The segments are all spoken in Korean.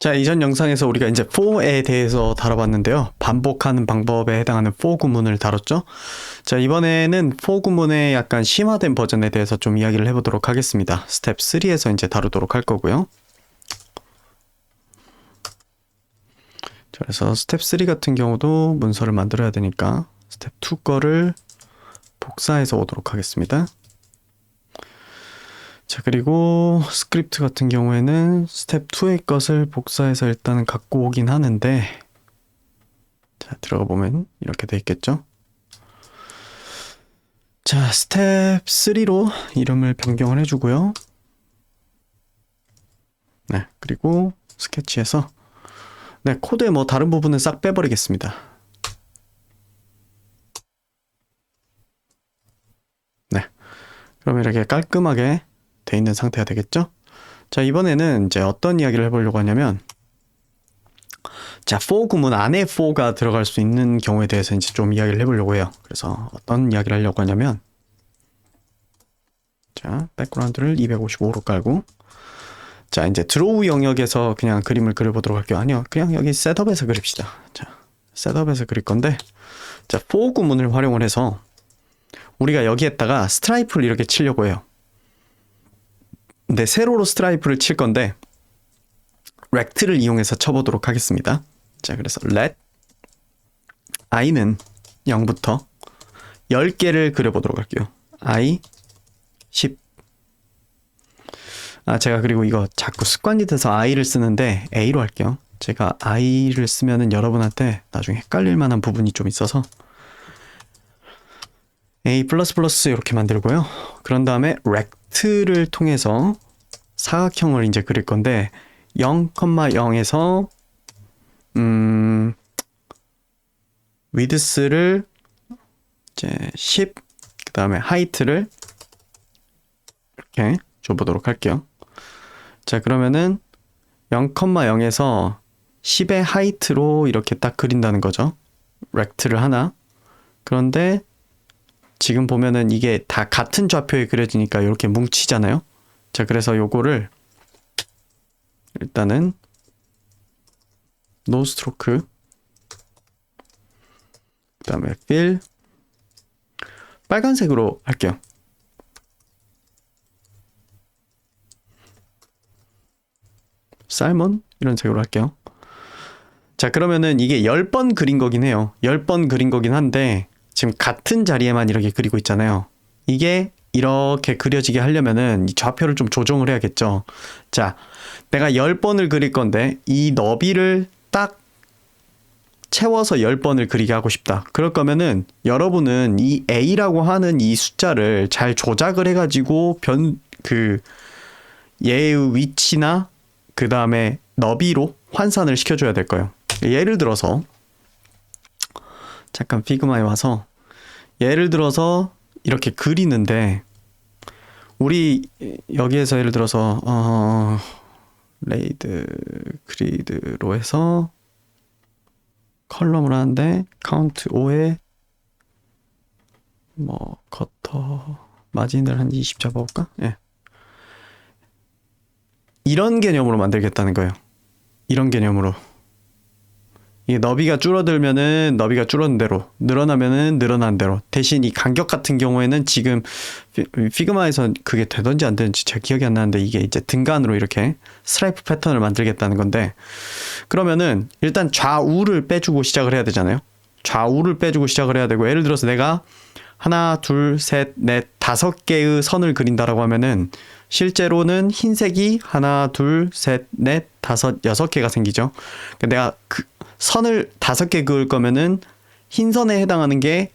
자, 이전 영상에서 우리가 이제 for에 대해서 다뤄봤는데요. 반복하는 방법에 해당하는 for 구문을 다뤘죠. 자, 이번에는 for 구문의 약간 심화된 버전에 대해서 좀 이야기를 해보도록 하겠습니다. 스텝 3에서 이제 다루도록 할 거고요. 자, 그래서 스텝 3 같은 경우도 문서를 만들어야 되니까 스텝 2 거를 복사해서 오도록 하겠습니다. 자, 그리고 스크립트 같은 경우에는 스텝 2의 것을 복사해서 일단은 갖고 오긴 하는데, 자, 들어가 보면 이렇게 돼 있겠죠. 자, 스텝 3로 이름을 변경을 해주고요. 네, 그리고 스케치에서 네, 코드의 뭐 다른 부분은 싹 빼버리겠습니다. 네, 그러면 이렇게 깔끔하게 돼 있는 상태가 되겠죠? 자, 이번에는 이제 어떤 이야기를 해보려고 하냐면, 자, for 구문 안에 for가 들어갈 수 있는 경우에 대해서 이제 좀 이야기를 해보려고 해요. 그래서 어떤 이야기를 하려고 하냐면, 자, 백그라운드를 255로 깔고, 자, 이제 드로우 영역에서 그냥 그림을 그려보도록 할게요. 아니요, 그냥 여기 셋업에서 그립시다. 자, 셋업에서 그릴 건데, 자, for 구문을 활용을 해서 우리가 여기에다가 스트라이프를 이렇게 치려고 해요. 근데 세로로 스트라이프를 칠 건데 rect를 이용해서 쳐보도록 하겠습니다. 자, 그래서 let i는 0부터 10개를 그려보도록 할게요. i 10. 제가 그리고 이거 자꾸 습관이 돼서 i를 쓰는데 a로 할게요. 제가 i를 쓰면은 여러분한테 나중에 헷갈릴 만한 부분이 좀 있어서 a++ 이렇게 만들고요. 그런 다음에 rect를 통해서 사각형을 이제 그릴 건데 0,0에서 width를 이제 10, 그 다음에 height를 이렇게 줘보도록 할게요. 자, 그러면은 0,0에서 10의 height로 이렇게 딱 그린다는 거죠. rect를 하나. 그런데 지금 보면은 이게 다 같은 좌표에 그려지니까 이렇게 뭉치잖아요. 자, 그래서 요거를 일단은 노 스트로크, 그 다음에 fill 빨간색으로 할게요. 살몬 이런 색으로 할게요. 자, 그러면은 이게 10번 그린 거긴 해요. 10번 그린 거긴 한데 지금 같은 자리에만 이렇게 그리고 있잖아요. 이게 이렇게 그려지게 하려면은 이 좌표를 좀 조정을 해야겠죠. 자, 내가 10번을 그릴 건데 이 너비를 딱 채워서 10번을 그리게 하고 싶다. 그럴 거면은 여러분은 이 A라고 하는 이 숫자를 잘 조작을 해가지고 얘의 위치나 그 다음에 너비로 환산을 시켜줘야 될 거예요. 예를 들어서 잠깐 피그마에 와서 예를 들어서 이렇게 그리는데 우리 여기에서 예를 들어서 레이드 그리드로 해서 컬럼을 하는데 카운트 5에 뭐 커터 마진을 한 20 잡아볼까? 예. 이런 개념으로 만들겠다는 거예요. 이런 개념으로. 이게 너비가 줄어들면은 너비가 줄어든 대로, 늘어나면은 늘어난 대로. 대신 이 간격 같은 경우에는 지금 피그마에서 그게 되던지 안 되는지 제 기억이 안 나는데 이게 이제 등간으로 이렇게 스트라이프 패턴을 만들겠다는 건데, 그러면은 일단 좌우를 빼주고 시작을 해야 되잖아요. 좌우를 빼주고 시작을 해야 되고, 예를 들어서 내가 하나, 둘, 셋, 넷, 5개의 선을 그린다라고 하면은 실제로는 흰색이 하나, 둘, 셋, 넷, 5, 6개가 생기죠. 그러니까 내가 선을 5개 그을 거면은 흰 선에 해당하는 게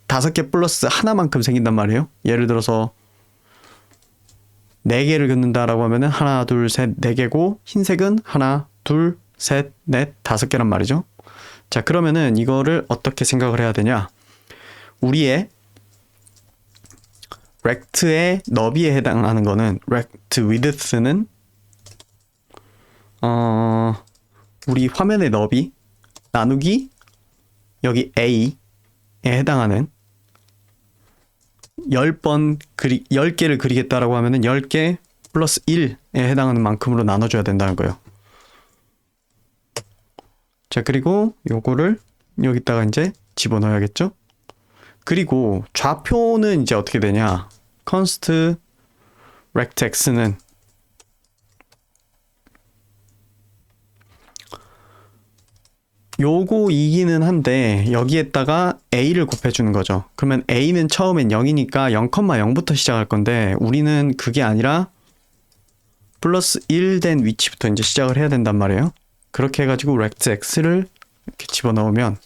5개 플러스 하나만큼 생긴단 말이에요. 예를 들어서 4개를 긋는다라고 하면은 하나, 둘, 셋, 4개고 흰색은 하나, 둘, 셋, 넷, 5개란 말이죠. 자, 그러면은 이거를 어떻게 생각을 해야 되냐? 우리의 rect의 너비에 해당하는 거는 rect width는 우리 화면의 너비 나누기 여기 A에 해당하는 10개를 그리겠다라고 하면은 10개 플러스 1에 해당하는 만큼으로 나눠줘야 된다는 거예요. 자, 그리고 요거를 여기다가 이제 집어넣어야겠죠? 그리고 좌표는 이제 어떻게 되냐? const rectx는 요거이기는 한데 여기에다가 a를 곱해주는 거죠. 그러면 a는 처음엔 0이니까 0,0부터 시작할 건데 우리는 그게 아니라 플러스 1 된 위치부터 이제 시작을 해야 된단 말이에요. 그렇게 해가지고 rectx를 이렇게 집어넣으면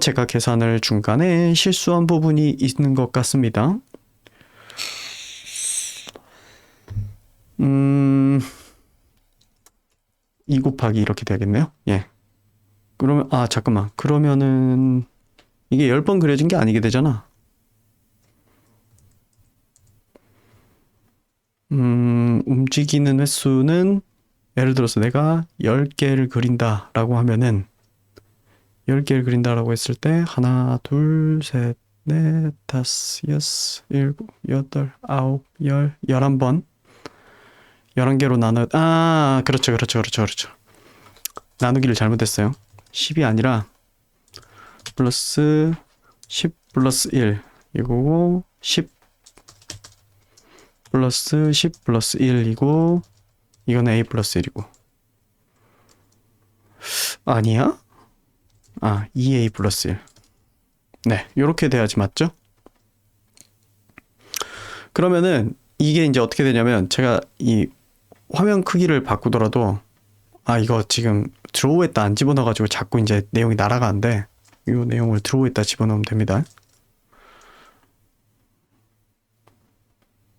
제가 계산을 중간에 실수한 부분이 있는 것 같습니다. 2 곱하기 이렇게 되겠네요. 예. 그러면 잠깐만. 그러면은 이게 10번 그려진 게 아니게 되잖아. 움직이는 횟수는 예를 들어서 내가 10개를 그린다라고 하면은 10개를 그린다라고 했을 때 하나, 둘, 셋, 넷, 다섯, 여섯, 일곱, 여덟, 아홉, 열, 11번 11개로 그렇죠. 나누기를 잘못했어요. 10이 아니라 플러스 10 플러스 1 이거고 10 플러스 10 플러스 1이고 이거는 a 플러스 1이고 아니야? 2a 플러스 1. 네, 요렇게 돼야지 맞죠? 그러면은 이게 이제 어떻게 되냐면 제가 이 화면 크기를 바꾸더라도 이거 지금 드로우에다 안 집어넣어가지고 자꾸 이제 내용이 날아가는데 이 내용을 드로우에다 집어넣으면 됩니다.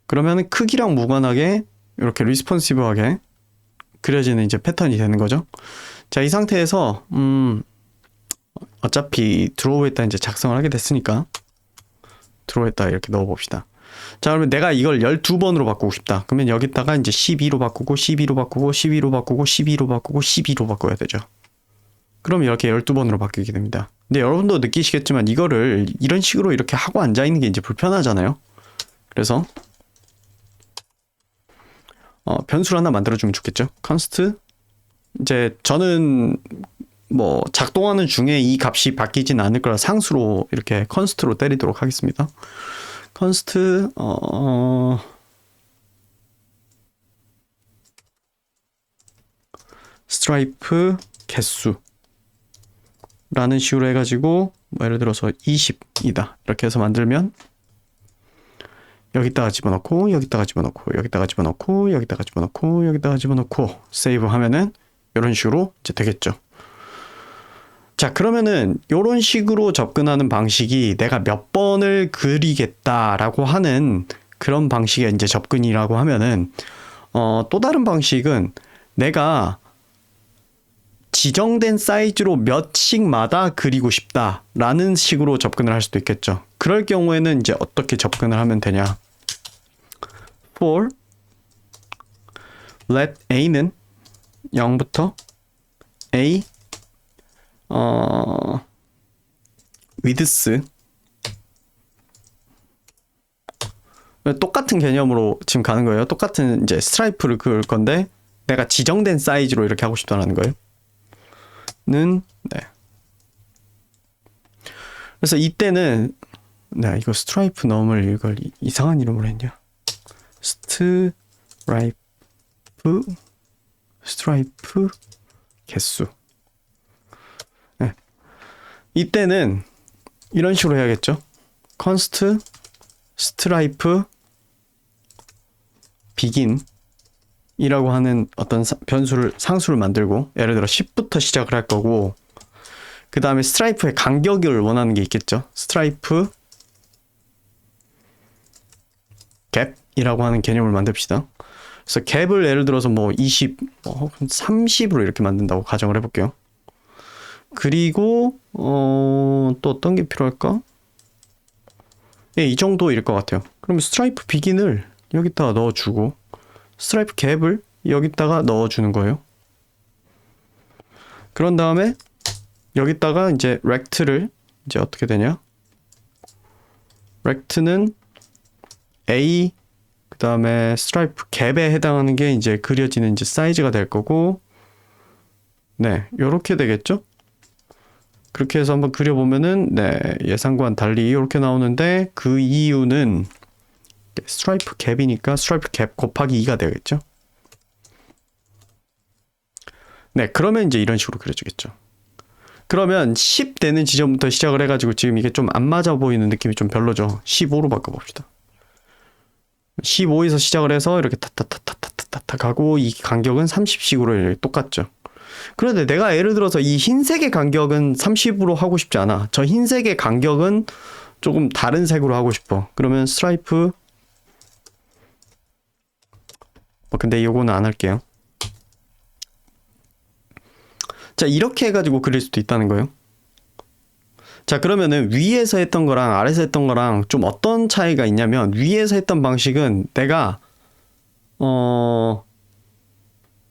그러면 크기랑 무관하게 이렇게 리스폰시브하게 그려지는 이제 패턴이 되는 거죠. 자, 이 상태에서 어차피 드로우에다 이제 작성을 하게 됐으니까 드로우에다 이렇게 넣어봅시다. 자, 그러면 내가 이걸 12번으로 바꾸고 싶다. 그러면 여기다가 이제 12로 바꾸고 12로 바꾸고 12로 바꾸고 12로 바꾸고 12로 바꿔야 되죠. 그럼 이렇게 12번으로 바뀌게 됩니다. 근데 여러분도 느끼시겠지만 이거를 이런 식으로 이렇게 하고 앉아있는 게 이제 불편하잖아요. 그래서 변수를 하나 만들어주면 좋겠죠. const 이제 저는 뭐 작동하는 중에 이 값이 바뀌진 않을 거라 상수로 이렇게 const로 때리도록 하겠습니다. const stripe 개수 라는 식으로 해가지고 뭐 예를 들어서 20이다 이렇게 해서 만들면 여기다가 집어넣고 여기다가 집어넣고 여기다가 집어넣고 여기다가 집어넣고 여기다가 집어넣고 세이브 하면은 이런 식으로 이제 되겠죠. 자, 그러면은 이런 식으로 접근하는 방식이 내가 몇 번을 그리겠다라고 하는 그런 방식의 이제 접근이라고 하면은 또 다른 방식은 내가 지정된 사이즈로 몇 씩마다 그리고 싶다라는 식으로 접근을 할 수도 있겠죠. 그럴 경우에는 이제 어떻게 접근을 하면 되냐? for let a는 0부터 a width 똑같은 개념으로 지금 가는 거예요. 똑같은 이제 스트라이프를 그을 건데 내가 지정된 사이즈로 이렇게 하고 싶다는 거예요. 네. 그래서 이때는 내가 이거 스트라이프 놈을 이걸 이상한 이름으로 했냐? 스트라이프 개수. 네. 이때는 이런 식으로 해야겠죠. const stripe begin 이라고 하는 어떤 상수를 만들고 예를 들어 10부터 시작을 할 거고 그 다음에 스트라이프의 간격을 원하는 게 있겠죠. 스트라이프 갭이라고 하는 개념을 만듭시다. 그래서 갭을 예를 들어서 뭐 20, 30으로 이렇게 만든다고 가정을 해볼게요. 그리고 또 어떤 게 필요할까? 예, 이 정도일 것 같아요. 그러면 스트라이프 비긴을 여기다가 넣어주고 스트라이프 갭을 여기다가 넣어주는 거예요. 그런 다음에 여기다가 이제 rect를 이제 어떻게 되냐? rect는 a 그 다음에 스트라이프 갭에 해당하는 게 이제 그려지는 이제 사이즈가 될 거고 네, 요렇게 되겠죠? 그렇게 해서 한번 그려보면은, 네, 예상과는 달리 이렇게 나오는데, 그 이유는 스트라이프 갭이니까 스트라이프 갭 곱하기 2가 되겠죠? 네, 그러면 이제 이런 식으로 그려주겠죠. 그러면 10 되는 지점부터 시작을 해가지고 지금 이게 좀 안 맞아 보이는 느낌이 좀 별로죠. 15로 바꿔봅시다. 15에서 시작을 해서 이렇게 타타타타타타타 가고 이 간격은 30씩으로 똑같죠. 그런데 내가 예를 들어서 이 흰색의 간격은 30으로 하고 싶지 않아. 저 흰색의 간격은 조금 다른 색으로 하고 싶어. 그러면 스트라이프 근데 이거는 안 할게요. 자, 이렇게 해가지고 그릴 수도 있다는 거예요. 자, 그러면은 위에서 했던 거랑 아래에서 했던 거랑 좀 어떤 차이가 있냐면 위에서 했던 방식은 내가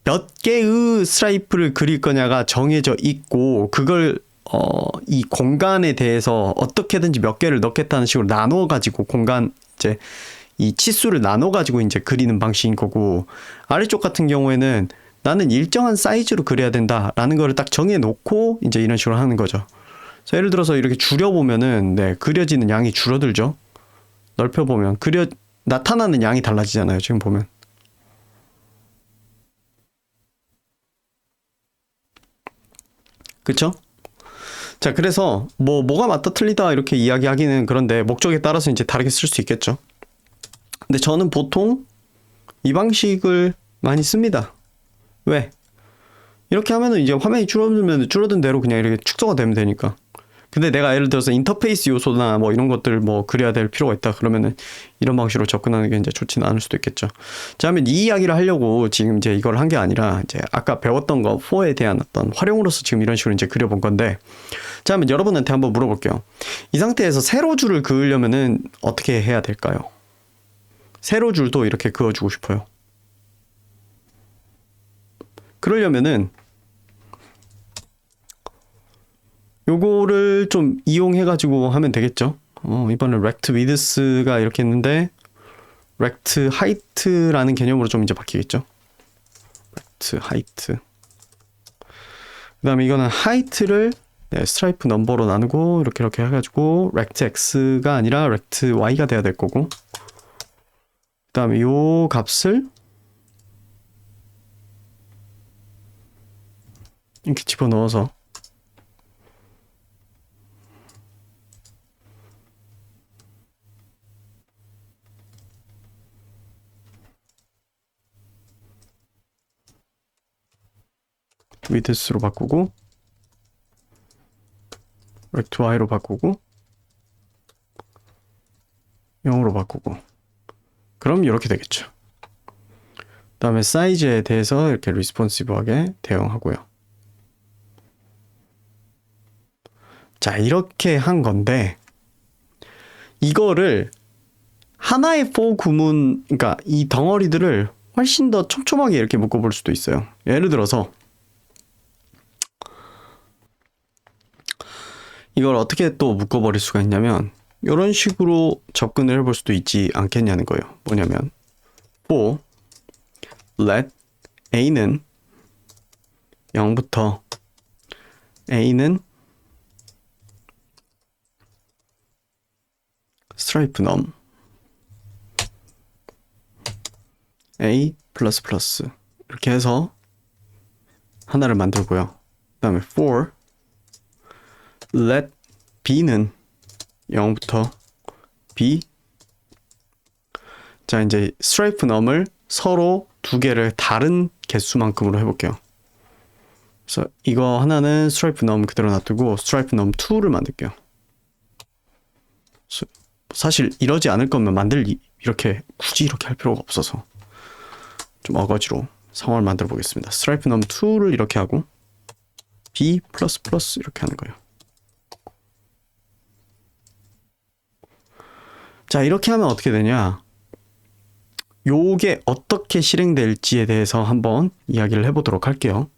몇 개의 스트라이프를 그릴 거냐가 정해져 있고 그걸 이 공간에 대해서 어떻게든지 몇 개를 넣겠다는 식으로 나눠 가지고 공간 이제 이 치수를 나눠 가지고 이제 그리는 방식인 거고 아래쪽 같은 경우에는 나는 일정한 사이즈로 그려야 된다라는 거를 딱 정해 놓고 이제 이런 식으로 하는 거죠. 그래서 예를 들어서 이렇게 줄여 보면은 네, 그려지는 양이 줄어들죠. 넓혀 보면 나타나는 양이 달라지잖아요. 지금 보면. 그쵸? 자, 그래서 뭐가 맞다 틀리다 이렇게 이야기하기는 그런데 목적에 따라서 이제 다르게 쓸 수 있겠죠. 근데 저는 보통 이 방식을 많이 씁니다. 왜? 이렇게 하면은 이제 화면이 줄어들면 줄어든 대로 그냥 이렇게 축소가 되면 되니까. 근데 내가 예를 들어서 인터페이스 요소나 뭐 이런 것들 뭐 그려야 될 필요가 있다 그러면은 이런 방식으로 접근하는 게 이제 좋지는 않을 수도 있겠죠. 자, 하면 이 이야기를 하려고 지금 이제 이걸 한 게 아니라 이제 아까 배웠던 거 4에 대한 어떤 활용으로서 지금 이런 식으로 이제 그려본 건데 자, 하면 여러분한테 한번 물어볼게요. 이 상태에서 세로줄을 그으려면은 어떻게 해야 될까요? 세로줄도 이렇게 그어주고 싶어요. 그러려면은 요거를 좀 이용해가지고 하면 되겠죠. 이번엔 rect width가 이렇게 했는데 rect height라는 개념으로 좀 이제 바뀌겠죠. rect height. 그 다음에 이거는 height를 네, 스트라이프 넘버로 나누고 이렇게 해가지고 rect x가 아니라 rect y가 돼야 될 거고 그 다음에 요 값을 이렇게 집어넣어서 width로 바꾸고 rect y로 바꾸고 0으로 바꾸고 그럼 이렇게 되겠죠. 그 다음에 사이즈에 대해서 이렇게 리스폰시브하게 대응하고요. 자, 이렇게 한 건데 이거를 하나의 for 구문 그러니까 이 덩어리들을 훨씬 더 촘촘하게 이렇게 묶어볼 수도 있어요. 예를 들어서 이걸 어떻게 또 묶어버릴 수가 있냐면 이런 식으로 접근을 해볼 수도 있지 않겠냐는 거예요. 뭐냐면 for let a는 0부터 a는 스트라이프 넘 a 플러스 플러스 이렇게 해서 하나를 만들고요. 그 다음에 for let b는 0부터 b 자 이제 스트라이프 넘을 서로 두 개를 다른 개수만큼으로 해볼게요. 그래서 이거 하나는 스트라이프 넘 그대로 놔두고 스트라이프 넘 2를 만들게요. 사실 이러지 않을 거면 이렇게 굳이 이렇게 할 필요가 없어서 좀 어거지로 상황을 만들어 보겠습니다. 스트라이프 넘 2를 이렇게 하고 b 플러스 플러스 이렇게 하는 거예요. 자, 이렇게 하면 어떻게 되냐? 요게 어떻게 실행될지에 대해서 한번 이야기를 해보도록 할게요.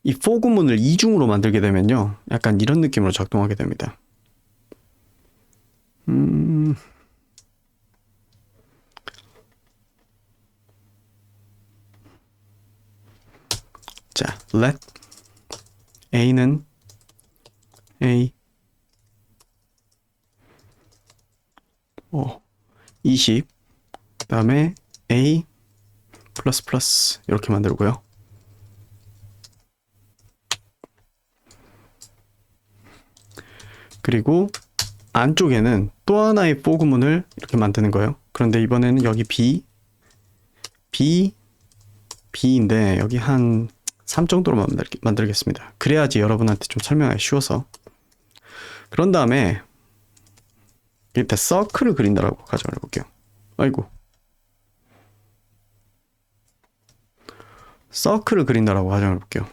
이 for 구문을 이중으로 만들게 되면요. 약간 이런 느낌으로 작동하게 됩니다. 자, let a는 a 20 그다음에 a 플러스 플러스 이렇게 만들고요. 그리고 안쪽에는 또 하나의 for 구문을 이렇게 만드는 거예요. 그런데 이번에는 여기 b인데 여기 한 3 정도로만 만들겠습니다. 그래야지 여러분한테 좀 설명하기 쉬워서. 그런 다음에 밑에 서클을 그린다라고 가정을 해볼게요. 아이고. 서클을 그린다라고 가정을 해볼게요.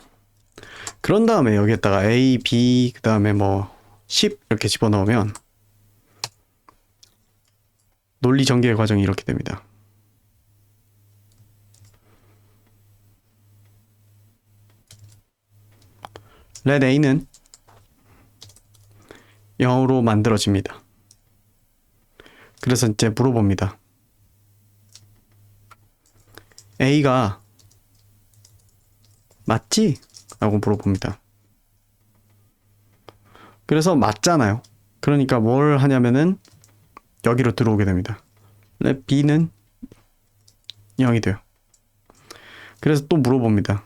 그런 다음에 여기에다가 A, B, 그 다음에 뭐 10 이렇게 집어넣으면 논리 전개의 과정이 이렇게 됩니다. let a는 0으로 만들어집니다. 그래서 이제 물어봅니다. a가 맞지? 라고 물어봅니다. 그래서 맞잖아요. 그러니까 뭘 하냐면은 여기로 들어오게 됩니다. let b는 0이 돼요. 그래서 또 물어봅니다.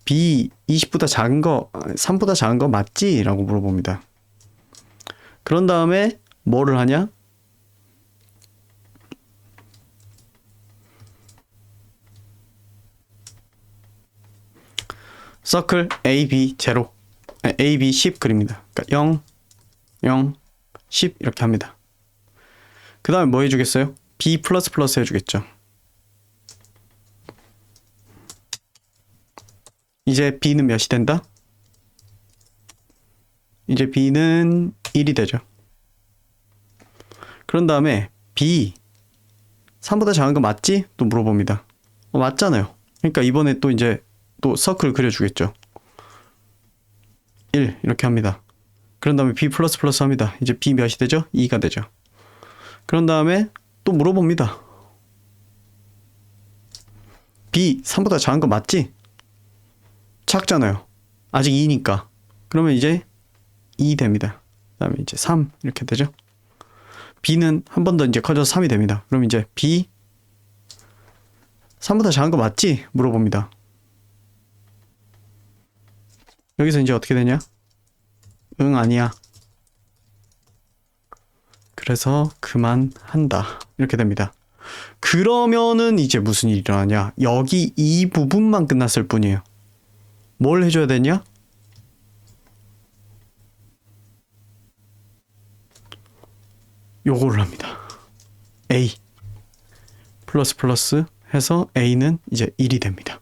b 20보다 작은 거 3보다 작은 거 맞지? 라고 물어봅니다. 그런 다음에 뭐를 하냐? 서클 AB 0 AB 10 그립니다. 그러니까 0 0 10 이렇게 합니다. 그 다음에 뭐 해주겠어요? B 플러스 플러스 해주겠죠. 이제 B는 몇이 된다? 이제 B는 1이 되죠. 그런 다음에 B 3보다 작은 거 맞지? 또 물어봅니다. 맞잖아요. 그러니까 이번에 또 이제 또 서클 그려주겠죠. 1 이렇게 합니다. 그런 다음에 B 플러스 플러스 합니다. 이제 B 몇이 되죠? 2가 되죠. 그런 다음에 또 물어봅니다. B 3보다 작은 거 맞지? 작잖아요. 아직 2니까. 그러면 이제 2 됩니다. 그 다음에 이제 3 이렇게 되죠. B는 한 번 더 이제 커져서 3이 됩니다. 그럼 이제 B 3보다 작은 거 맞지? 물어봅니다. 여기서 이제 어떻게 되냐? 응, 아니야. 그래서 그만한다. 이렇게 됩니다. 그러면은 이제 무슨 일이 일어나냐? 여기 이 부분만 끝났을 뿐이에요. 뭘 해줘야 되냐? 요거를 합니다. A 플러스 플러스 해서 A는 이제 1이 됩니다.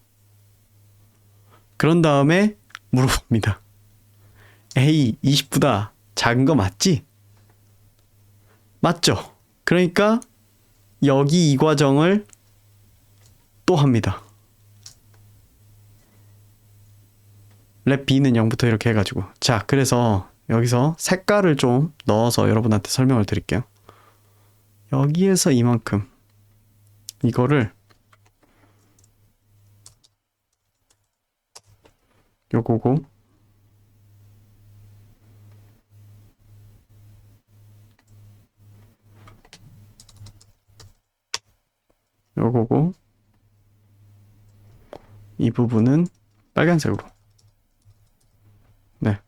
그런 다음에 물어봅니다. A 20보다 작은 거 맞지? 맞죠? 그러니까 여기 이 과정을 또 합니다. let b는 0부터 이렇게 해가지고. 자, 그래서 여기서 색깔을 좀 넣어서 여러분한테 설명을 드릴게요. 여기에서 이만큼 이거를 요거고 요거고 이 부분은 빨간색으로. 네.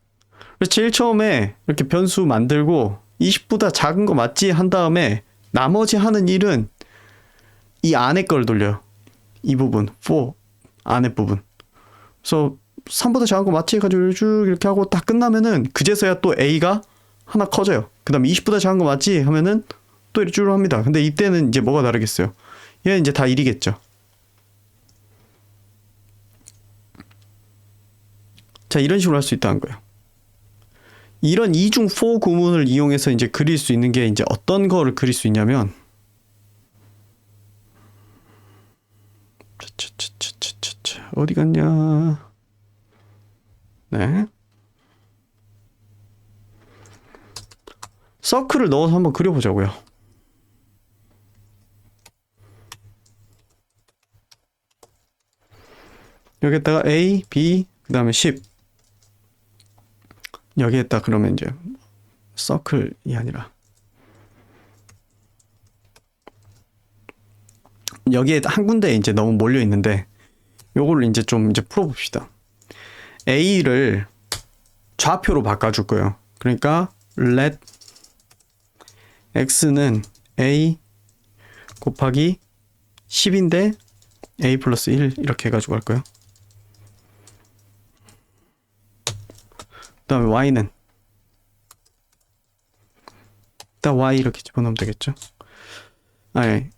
제일 처음에 이렇게 변수 만들고 20보다 작은 거 맞지? 한 다음에 나머지 하는 일은 이 안에 걸 돌려요. 이 부분, for 안에 부분. 그래서 3보다 작은 거 맞지? 해가지고 쭉 이렇게 하고 딱 끝나면은 그제서야 또 A가 하나 커져요. 그 다음에 20보다 작은 거 맞지? 하면은 또 이렇게 쭉 합니다. 근데 이때는 이제 뭐가 다르겠어요? 얘는 이제 다 1이겠죠. 자, 이런 식으로 할 수 있다는 거예요. 이런 이중 for 구문을 이용해서 이제 그릴 수 있는 게 이제 어떤 거를 그릴 수 있냐면 어디 갔냐? 네. 서클을 넣어서 한번 그려보자고요. 여기에다가 A, B, 그 다음에 10. 여기에다 그러면 이제 서클이 아니라 여기에 한 군데에 이제 너무 몰려 있는데 요거를 이제 좀 이제 풀어봅시다. A를 좌표로 바꿔줄 거예요. 그러니까 let x는 A 곱하기 10인데 A 플러스 1 이렇게 해가지고 할 거예요. 그 다음에 y는 일단 y 이렇게 집어넣으면 되겠죠. 아니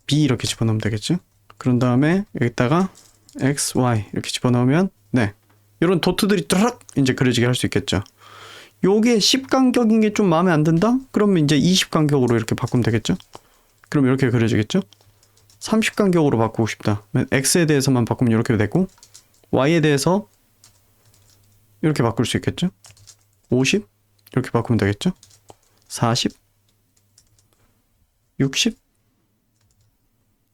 b 이렇게 집어넣으면 되겠죠. 그런 다음에 여기다가 x, y 이렇게 집어넣으면 네 이런 도트들이 뚜락 이제 그려지게 할 수 있겠죠. 요게 10 간격인 게 좀 마음에 안 든다? 그러면 이제 20 간격으로 이렇게 바꾸면 되겠죠. 그럼 이렇게 그려지겠죠. 30 간격으로 바꾸고 싶다. x에 대해서만 바꾸면 이렇게 되고 y에 대해서 이렇게 바꿀 수 있겠죠. 50 이렇게 바꾸면 되겠죠. 40 60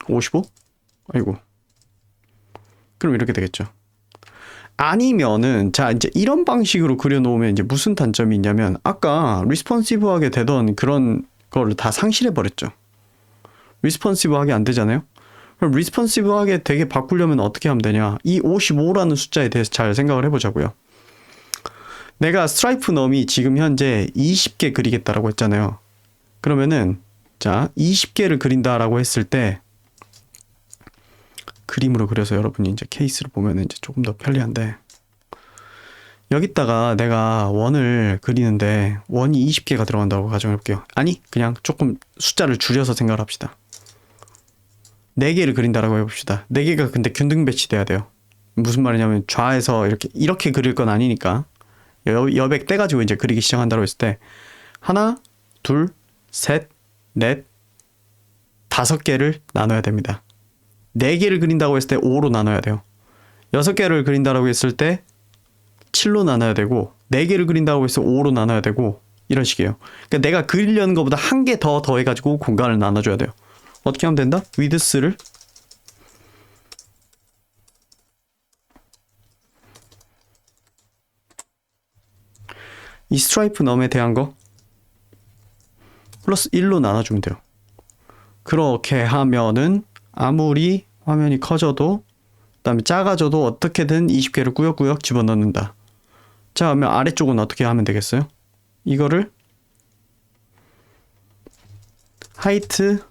55 아이고 그럼 이렇게 되겠죠. 아니면은 자 이제 이런 방식으로 그려놓으면 이제 무슨 단점이 있냐면 아까 리스폰시브하게 되던 그런 거를 다 상실해 버렸죠. 리스폰시브하게 안 되잖아요. 그럼 리스폰시브하게 되게 바꾸려면 어떻게 하면 되냐? 이 55라는 숫자에 대해서 잘 생각을 해보자고요. 내가 스트라이프 놈이 지금 현재 20개 그리겠다라고 했잖아요. 그러면은 자 20개를 그린다라고 했을 때 그림으로 그려서 여러분이 이제 케이스를 보면 이제 조금 더 편리한데 여기다가 내가 원을 그리는데 원이 20개가 들어간다고 가정해 볼게요. 아니 그냥 조금 숫자를 줄여서 생각을 합시다. 4개를 그린다라고 해봅시다. 4개가 근데 균등 배치돼야 돼요. 무슨 말이냐면 좌에서 이렇게 그릴 건 아니니까 여백 떼가지고 이제 그리기 시작한다고 했을 때 하나, 둘, 셋, 넷, 5개를 나눠야 됩니다. 4개를 그린다고 했을 때 5로 나눠야 돼요. 6개를 그린다고 했을 때 7로 나눠야 되고 4개를 그린다고 해서 5로 나눠야 되고 이런 식이에요. 그러니까 내가 그리려는 것보다 한 개 더 더해가지고 공간을 나눠줘야 돼요. 어떻게 하면 된다? 위드스를 이 스트라이프 넘에 대한 거 플러스 1로 나눠주면 돼요. 그렇게 하면은 아무리 화면이 커져도 그다음에 작아져도 어떻게든 20개를 꾸역꾸역 집어넣는다. 자 그러면 아래쪽은 어떻게 하면 되겠어요? 이거를 하이트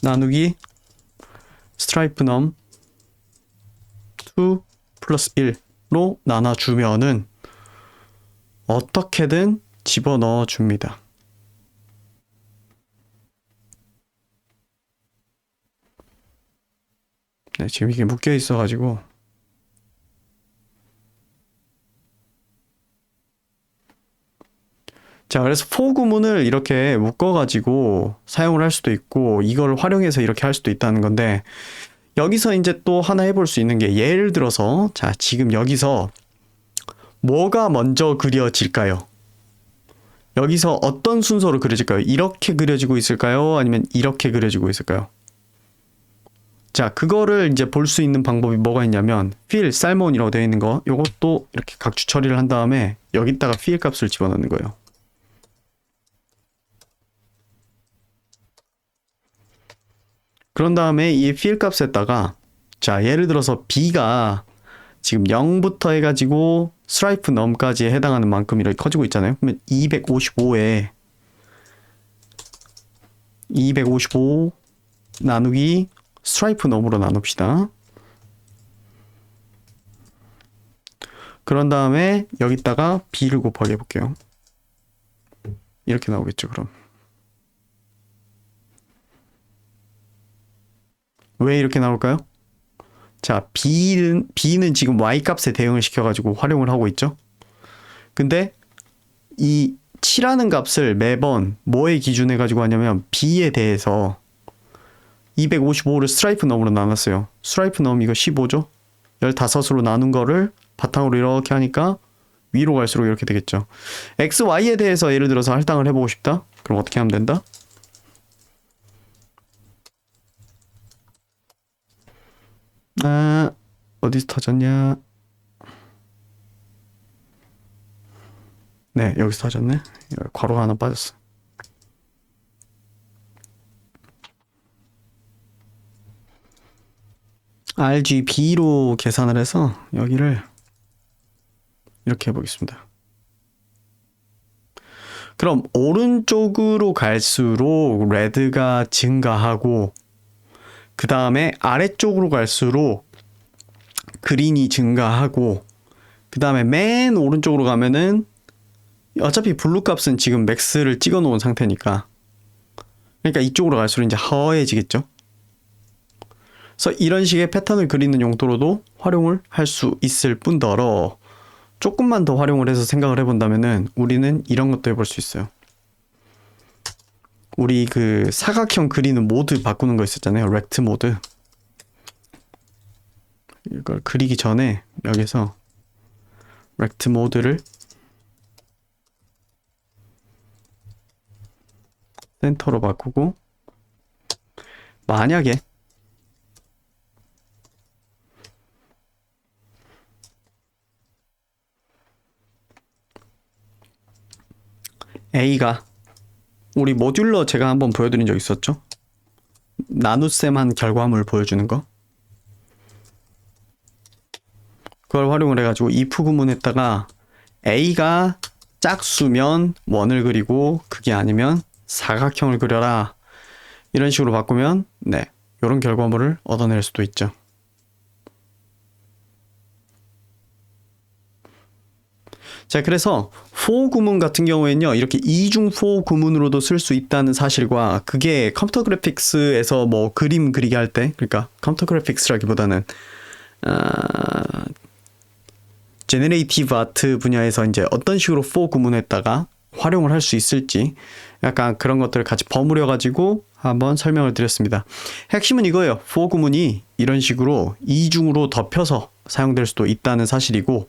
나누기 스트라이프 넘 2 플러스 1로 나눠주면은 어떻게든 집어넣어 줍니다. 네, 지금 이게 묶여 있어가지고 자 그래서 for 구문을 이렇게 묶어가지고 사용을 할 수도 있고 이걸 활용해서 이렇게 할 수도 있다는 건데 여기서 이제 또 하나 해볼 수 있는 게 예를 들어서 자 지금 여기서 뭐가 먼저 그려질까요? 여기서 어떤 순서로 그려질까요? 이렇게 그려지고 있을까요? 아니면 이렇게 그려지고 있을까요? 자 그거를 이제 볼 수 있는 방법이 뭐가 있냐면 fill 살몬이라고 되어 있는 거 요것도 이렇게 각주 처리를 한 다음에 여기다가 fill 값을 집어넣는 거예요. 그런 다음에 이 fill 값에다가 자 예를 들어서 b가 지금 0부터 해가지고 스트라이프 넘까지 해당하는 만큼 이렇게 커지고 있잖아요. 그러면 255에 255 나누기 스트라이프 넘으로 나눕시다. 그런 다음에 여기다가 b를 곱하기 해볼게요. 이렇게 나오겠죠 그럼. 왜 이렇게 나올까요? 자 b는 지금 y값에 대응을 시켜가지고 활용을 하고 있죠. 근데 이 7라는 값을 매번 뭐에 기준해 가지고 하냐면 b에 대해서 255를 스트라이프 넘으로 나눴어요. 스트라이프 넘 이거 15죠. 15으로 나눈 거를 바탕으로 이렇게 하니까 위로 갈수록 이렇게 되겠죠. x, y에 대해서 예를 들어서 할당을 해보고 싶다. 그럼 어떻게 하면 된다? 어디서 터졌냐? 네, 여기서 터졌네. 괄호가 하나 빠졌어. RGB로 계산을 해서 여기를 이렇게 해보겠습니다. 그럼 오른쪽으로 갈수록 레드가 증가하고 그 다음에 아래쪽으로 갈수록 그린이 증가하고 그 다음에 맨 오른쪽으로 가면은 어차피 블루 값은 지금 맥스를 찍어 놓은 상태니까 그러니까 이쪽으로 갈수록 이제 하얘지겠죠. 그래서 이런 식의 패턴을 그리는 용도로도 활용을 할 수 있을 뿐더러 조금만 더 활용을 해서 생각을 해본다면은 우리는 이런 것도 해볼 수 있어요. 우리 그 사각형 그리는 모드 바꾸는 거 있었잖아요. 렉트 모드. 이걸 그리기 전에 여기서 렉트 모드를 센터로 바꾸고 만약에 A가 우리 모듈러 제가 한번 보여드린 적 있었죠? 나눗셈한 결과물 보여주는 거. 그걸 활용을 해가지고 if 구문에다가 A가 짝수면 원을 그리고 그게 아니면 사각형을 그려라. 이런 식으로 바꾸면 네, 이런 결과물을 얻어낼 수도 있죠. 자, 그래서 for 구문 같은 경우에는요, 이렇게 이중 for 구문으로도 쓸 수 있다는 사실과 그게 컴퓨터 그래픽스에서 뭐 그림 그리게 할 때, 그러니까 컴퓨터 그래픽스라기보다는 제너레이티브 아트 분야에서 이제 어떤 식으로 for 구문에다가 활용을 할 수 있을지 약간 그런 것들을 같이 버무려 가지고 한번 설명을 드렸습니다. 핵심은 이거예요. for 구문이 이런 식으로 이중으로 덮여서 사용될 수도 있다는 사실이고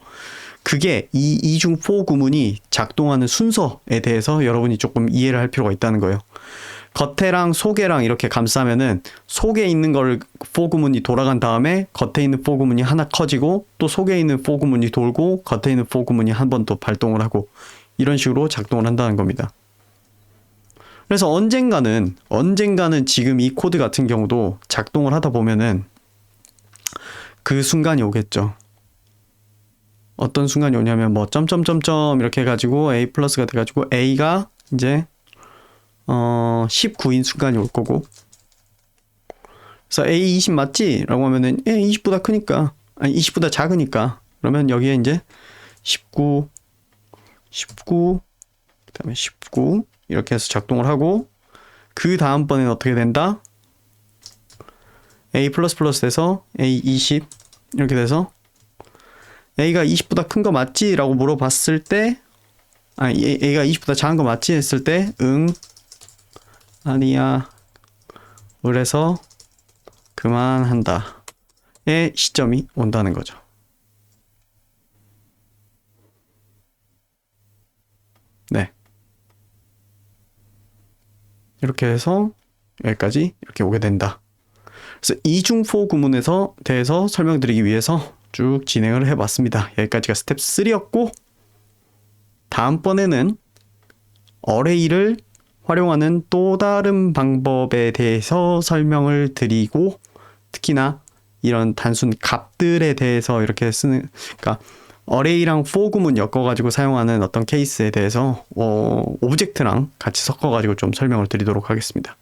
그게 이 이중 for 구문이 작동하는 순서에 대해서 여러분이 조금 이해를 할 필요가 있다는 거예요. 겉에랑 속에랑 이렇게 감싸면은 속에 있는 걸 for 구문이 돌아간 다음에 겉에 있는 for 구문이 하나 커지고 또 속에 있는 for 구문이 돌고 겉에 있는 for 구문이 한 번 더 발동을 하고 이런 식으로 작동을 한다는 겁니다. 그래서 언젠가는 지금 이 코드 같은 경우도 작동을 하다 보면은 그 순간이 오겠죠. 어떤 순간이 오냐면 뭐 점점점점 이렇게 해가지고 A 플러스가 돼가지고 A가 이제 19인 순간이 올 거고 그래서 A 20 맞지? 라고 하면은 20보다 크니까 아니 20보다 작으니까 그러면 여기에 이제 19 그 다음에 19 이렇게 해서 작동을 하고 그 다음번에는 어떻게 된다? A 플러스 플러스 돼서 A 20 이렇게 돼서 A가 20보다 큰 거 맞지? 라고 물어봤을 때 A가 20보다 작은 거 맞지? 했을 때 응 아니야 그래서 그만한다 의 시점이 온다는 거죠. 네, 이렇게 해서 여기까지 이렇게 오게 된다. 그래서 이중 for 구문에서 대해서 설명드리기 위해서 쭉 진행을 해봤습니다. 여기까지가 스텝 3였고 다음번에는 어레이를 활용하는 또 다른 방법에 대해서 설명을 드리고 특히나 이런 단순 값들에 대해서 이렇게 쓰는 그러니까 어레이랑 for 구문 엮어가지고 사용하는 어떤 케이스에 대해서 오브젝트랑 같이 섞어가지고 좀 설명을 드리도록 하겠습니다.